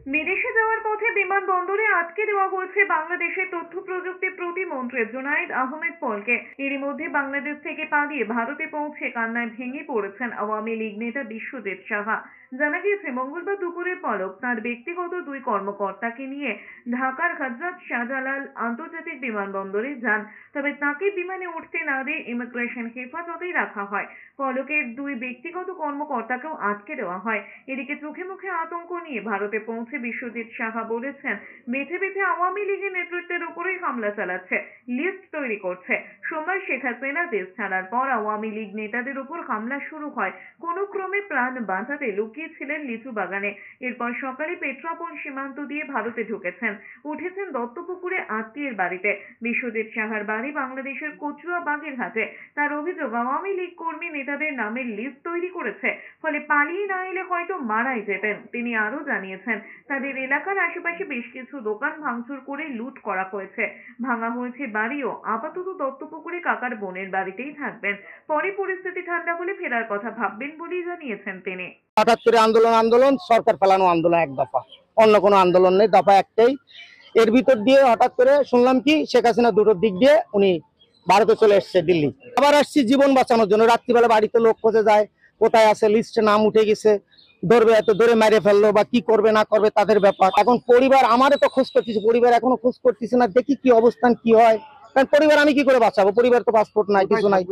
বিদেশে যাওয়ার পথে বিমানবন্দরে আটকে দেওয়া হয়েছে বাংলাদেশের তথ্য প্রযুক্তি প্রতিমন্ত্রী জুনাইদ আহমেদ পলকে। এরই মধ্যে বাংলাদেশ থেকে পালিয়ে ভারতে পৌঁছে কান্নায় ভেঙে পড়েছেন আওয়ামী লীগ নেতা বিশ্বজিৎ সাহা। জানা গিয়েছে মঙ্গলবার দুপুরে পলক তার ব্যক্তিগত দুই কর্মকর্তাকে নিয়ে ঢাকার হযরত শাহজালাল আন্তর্জাতিক বিমানবন্দরে যান। তবে তাকে বিমানে উঠতে না দিয়ে ইমিগ্রেশন হেফাজতেই রাখা হয়। পলকের দুই ব্যক্তিগত কর্মকর্তাকেও আটকে দেওয়া হয়। এদিকে চোখে মুখে আতঙ্ক নিয়ে ভারতে পৌঁছে বিশ্বজিৎ সাহা বলেছেন, বেঁধে বেঁধে আওয়ামী লীগের নেতৃত্বের উপরেই হামলা চালাচ্ছে, লিস্ট তৈরি করছে। সোমবার শেখ হাসিনা দেশ ছাড়ার পর আওয়ামী লীগ নেতাদের উপর হামলা শুরু হয়। কোনো ক্রমে প্রাণ বাঁচাতে লুকিয়েছিলেন লিচু বাগানে। এরপর সকালে পেট্রাপোল সীমান্ত দিয়ে ভারতে ঢুকেছেন, উঠেছেন দত্তপুকুরে আত্মীয়ের বাড়িতে। বিশ্বজিৎ সাহার বাড়ি বাংলাদেশের কচুয়া বাগেরহাটে। তার অভিযোগ, আওয়ামী লীগ কর্মী নেতাদের নামের লিস্ট তৈরি করেছে, ফলে পালিয়ে না এলে হয়তো মারাই যেতেন। তিনি আরো জানিয়েছেন, তাদের এলাকার আশেপাশে বেশ কিছু দোকান ভাঙচুর করে লুট করা হয়েছে, ভাঙা হয়েছে বাড়িও। আপাতত দত্তপুকুরে কাকার বোনের বাড়িতেই থাকবেন, পরে পরিস্থিতি ঠান্ডা হলে ফেরার কথা ভাববেন বলেই জানিয়েছেন তিনি। হঠাৎ করে আন্দোলন সরকার ফেলানো আন্দোলন এক দফা, অন্য কোনো আন্দোলন নেই, দফা একটাই। এর ভিতর দিয়ে হঠাৎ করে শুনলাম কি শেখ হাসিনা দুটোর দিক দিয়ে উনি ভারতে চলে এসছে, দিল্লি। আবার আসছি জীবন বাঁচানোর জন্য। রাত্রিবেলা বাড়িতে লোক খোঁজে যায়, কোথায় আছে, লিস্টে নাম উঠে গেছে, ধরবে এত ধরে মেরে ফেললো বা কি করবে না করবে তাদের ব্যাপার। এখন পরিবার আমারও তো খোঁজ করতেছে, পরিবার এখনো খোঁজ করতেছে না, দেখি কি অবস্থান কি হয়। কারণ পরিবার আমি কি করে বাঁচাবো, পরিবার তো পাসপোর্ট নাই, কিছু নাই।